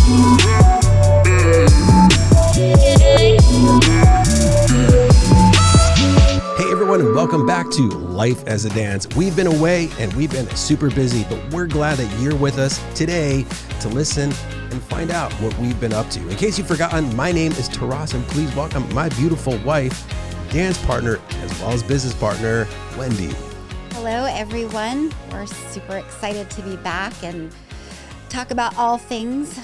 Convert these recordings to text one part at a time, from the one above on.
Hey everyone, and welcome back to Life as a Dance. We've been away and we've been super busy, but we're glad that you're with us today to listen and find out what we've been up to. In case you've forgotten, my name is Taras, and please welcome my beautiful wife, dance partner, as well as business partner, Wendy. Hello everyone. We're super excited to be back and talk about all things.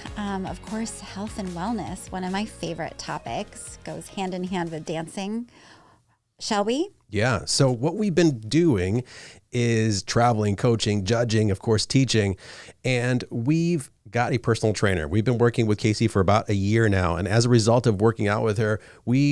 Of course, health and wellness, one of my favorite topics, goes hand in hand with dancing. Shall we? Yeah. So what we've been doing is traveling, coaching, judging, of course, teaching, and we've got a personal trainer. We've been working with Casey for about a year now. And as a result of working out with her, Wendy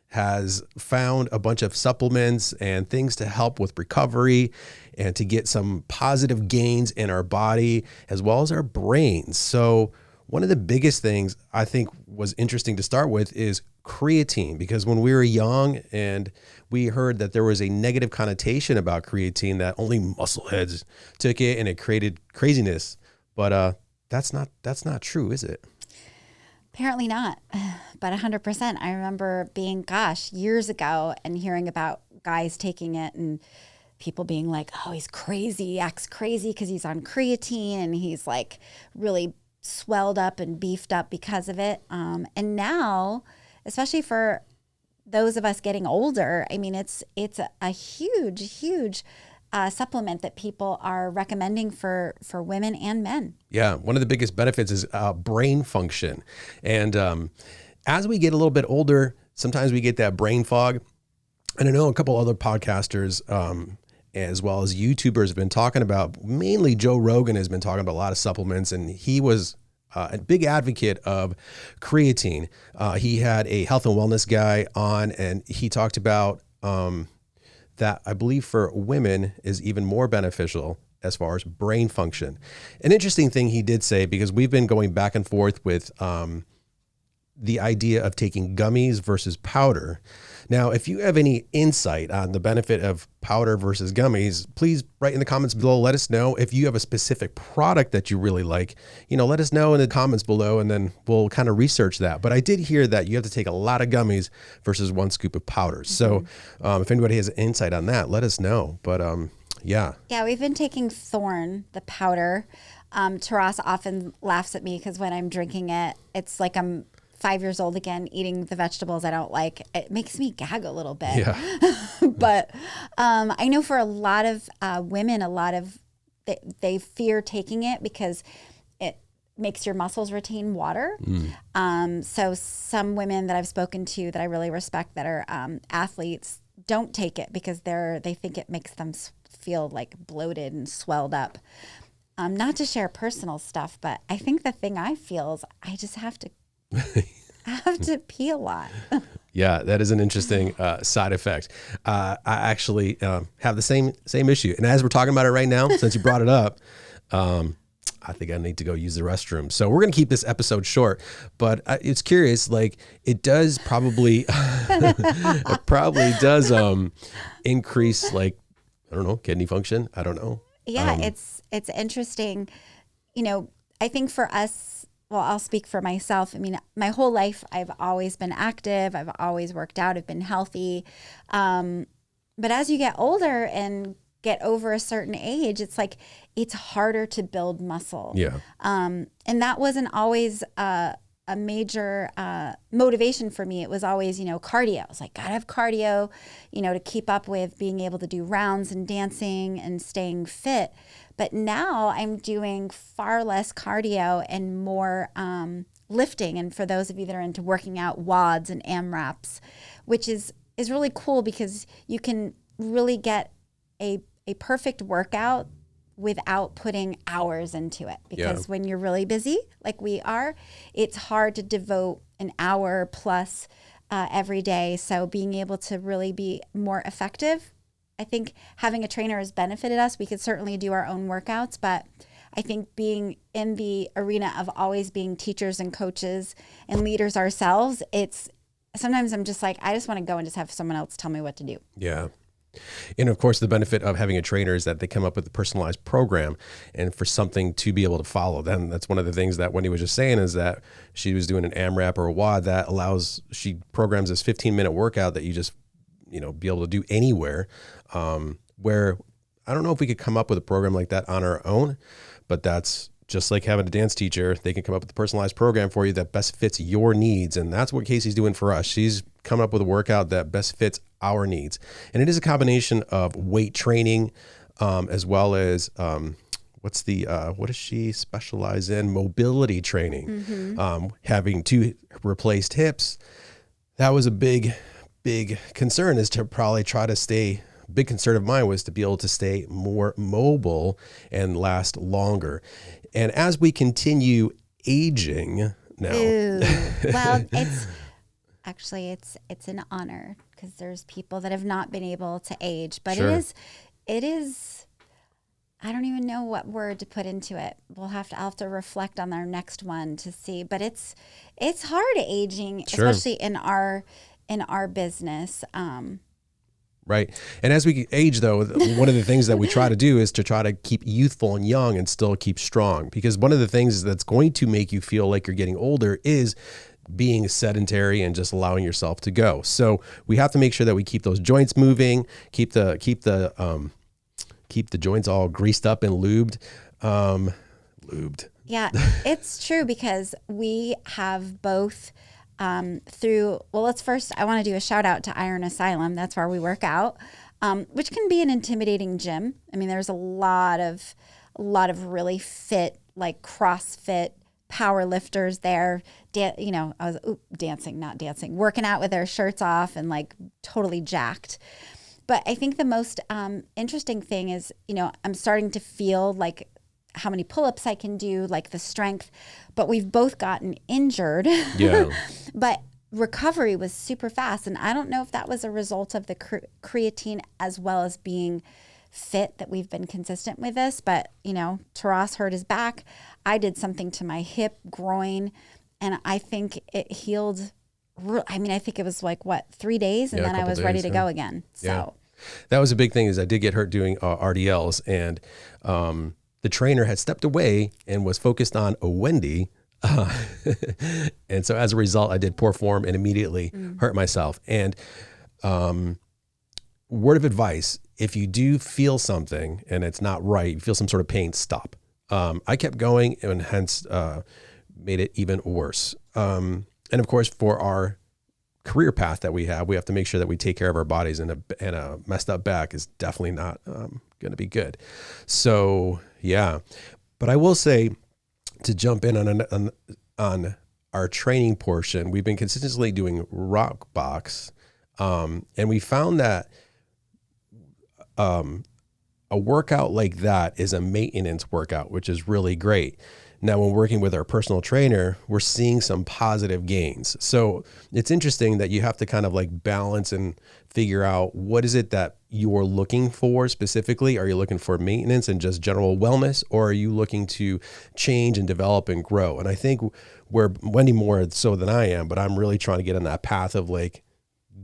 has found a bunch of supplements and things to help with recovery and to get some positive gains in our body as well as our brains. So one of the biggest things I think was interesting to start with is creatine, because when we were young and we heard that there was a negative connotation about creatine, that only muscleheads took it and it created craziness. But that's not true, is it? Apparently not, but 100%. I remember being, years ago and hearing about guys taking it and people being like, oh, he's crazy, acts crazy because he's on creatine and he's like really swelled up and beefed up because of it. And now, especially for those of us getting older, I mean, it's a huge supplement that people are recommending for women and men. Yeah, one of the biggest benefits is brain function. And as we get a little bit older, sometimes we get that brain fog. And I know a couple other podcasters as well as YouTubers have been talking about, mainly Joe Rogan has been talking about a lot of supplements, and he was a big advocate of creatine. He had a health and wellness guy on, and he talked about that I believe for women is even more beneficial as far as brain function. An interesting thing he did say, because we've been going back and forth with the idea of taking gummies versus powder. Now, if you have any insight on the benefit of powder versus gummies, please write in the comments below. Let us know if you have a specific product that you really like. Let us know in the comments below, and then we'll kind of research that. But I did hear that you have to take a lot of gummies versus one scoop of powders. So if anybody has insight on that, let us know. But yeah. Yeah, we've been taking Thorn, the powder. Taras often laughs at me because when I'm drinking it, it's like I'm 5 years old again, eating the vegetables I don't like. It makes me gag a little bit. Yeah. But I know for a lot of women, they fear taking it because it makes your muscles retain water. So some women that I've spoken to that I really respect that are athletes don't take it because they think it makes them feel like bloated and swelled up. Not to share personal stuff, but I think the thing I feel is I just have to pee a lot. Yeah, that is an interesting side effect. I actually have the same issue. And as we're talking about it right now, since you brought it up, I think I need to go use the restroom. So we're going to keep this episode short, but it's curious, like it does probably, it probably does increase, like, I don't know, kidney function. I don't know. Yeah, it's interesting. I think for us, well, I'll speak for myself. I mean, my whole life, I've always been active. I've always worked out. I've been healthy. But as you get older and get over a certain age, it's like it's harder to build muscle. Yeah. And that wasn't always a major motivation for me. It was always, cardio. I was like, gotta have cardio, to keep up with being able to do rounds and dancing and staying fit. But now I'm doing far less cardio and more lifting. And for those of you that are into working out, WODs and AMRAPs, which is really cool because you can really get a perfect workout without putting hours into it. Because when you're really busy, like we are, it's hard to devote an hour plus every day. So being able to really be more effective, I think having a trainer has benefited us. We could certainly do our own workouts, but I think being in the arena of always being teachers and coaches and leaders ourselves, sometimes I'm just like, I just want to go and just have someone else tell me what to do. Yeah. And of course, the benefit of having a trainer is that they come up with a personalized program and for something to be able to follow. Then that's one of the things that Wendy was just saying is that she was doing an AMRAP or a WOD that she programs this 15-minute workout that you just, be able to do anywhere. Where I don't know if we could come up with a program like that on our own, but that's just like having a dance teacher. They can come up with a personalized program for you that best fits your needs. And that's what Casey's doing for us. She's coming up with a workout that best fits our needs. And it is a combination of weight training, as well as, what does she specialize in? Mobility training, having 2 replaced hips. That was a big concern, is to probably try to stay. Big concern of mine was to be able to stay more mobile and last longer. And as we continue aging now, well, it's an honor because there's people that have not been able to age, but Sure. it is. I don't even know what word to put into it. I'll have to reflect on our next one to see, but it's hard aging, Sure. especially in our business. Right. And as we age, though, one of the things that we try to do is to try to keep youthful and young and still keep strong. Because one of the things that's going to make you feel like you're getting older is being sedentary and just allowing yourself to go. So we have to make sure that we keep those joints moving, keep the joints all greased up and lubed. Yeah, it's true because we have both I want to do a shout out to Iron Asylum. That's where we work out, which can be an intimidating gym. I mean, there's a lot of really fit, like CrossFit power lifters there. I was working out with their shirts off and like totally jacked. But I think the most interesting thing is, I'm starting to feel like how many pull-ups I can do, like the strength, but we've both gotten injured. Yeah. But recovery was super fast. And I don't know if that was a result of the creatine as well as being fit that we've been consistent with this. But, Taras hurt his back. I did something to my hip, groin, and I think it healed. I think it was like 3 days, and then I was ready to go again. So yeah. That was a big thing is I did get hurt doing RDLs, and the trainer had stepped away and was focused on a Wendy. And so as a result, I did poor form and immediately hurt myself. And word of advice, if you do feel something and it's not right, you feel some sort of pain, stop. I kept going and hence made it even worse. And of course, for our career path that we have to make sure that we take care of our bodies, and a messed up back is definitely not going to be good. So yeah, but I will say, to jump in on our training portion, we've been consistently doing rock box, and we found that a workout like that is a maintenance workout, which is really great. Now, when working with our personal trainer, we're seeing some positive gains. So it's interesting that you have to kind of like balance and figure out what is it that you're looking for specifically. Are you looking for maintenance and just general wellness, or are you looking to change and develop and grow? And I think where Wendy more so than I am, but I'm really trying to get on that path of like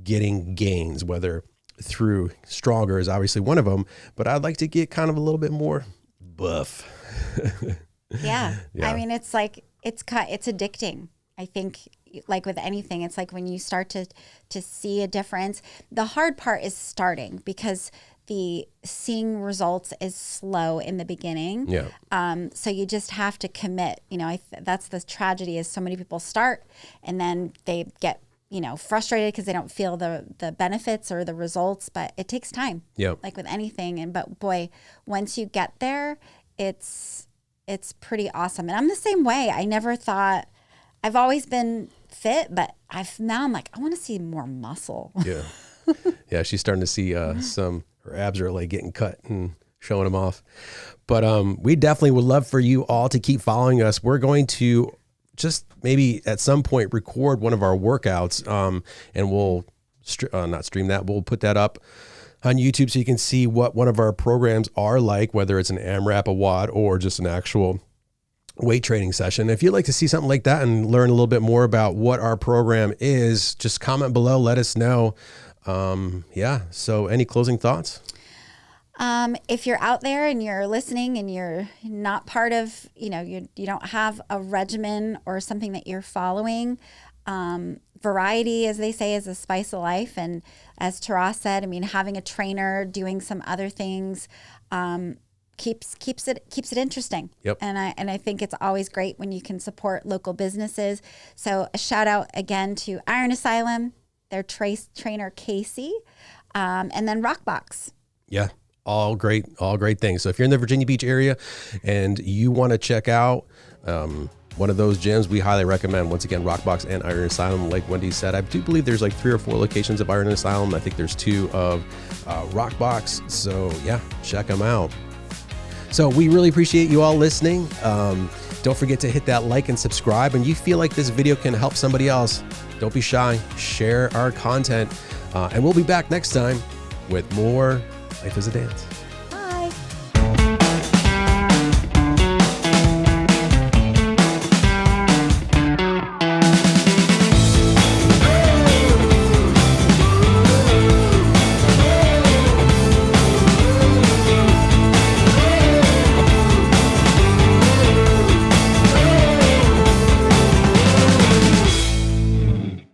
getting gains, whether through stronger is obviously one of them, but I'd like to get kind of a little bit more buff. Yeah. I mean, it's like, it's addicting. I think like with anything, it's like when you start to see a difference, the hard part is starting because the seeing results is slow in the beginning. Yeah. So you just have to commit, that's the tragedy is so many people start and then they get, frustrated because they don't feel the benefits or the results, but it takes time. Yeah. Like with anything. But boy, once you get there, it's pretty awesome. And I'm the same way. I never thought, I've always been fit, but now I'm like, I want to see more muscle. Yeah. Yeah. She's starting to see her abs are like getting cut and showing them off. But we definitely would love for you all to keep following us. We're going to just maybe at some point record one of our workouts, and we'll not stream that. We'll put that up on YouTube so you can see what one of our programs are like, whether it's an AMRAP, a WOD, or just an actual weight training session. If you'd like to see something like that and learn a little bit more about what our program is, just comment below, let us know. Yeah. So any closing thoughts? If you're out there and you're listening and you're not part of, you don't have a regimen or something that you're following, variety, as they say, is the spice of life. And as Taras said, I mean, having a trainer, doing some other things, keeps it interesting. Yep. And I think it's always great when you can support local businesses. So a shout out again to Iron Asylum, their trainer Casey, and then Rockbox. Yeah. All great things. So if you're in the Virginia Beach area and you want to check out one of those gyms, we highly recommend, once again, Rockbox and Iron Asylum. Like Wendy said, I do believe there's like 3 or 4 locations of Iron Asylum. I think there's 2 of Rockbox. So yeah, check them out. So we really appreciate you all listening. Don't forget to hit that like and subscribe. And you feel like this video can help somebody else, don't be shy. Share our content. And we'll be back next time with more Life is a Dance.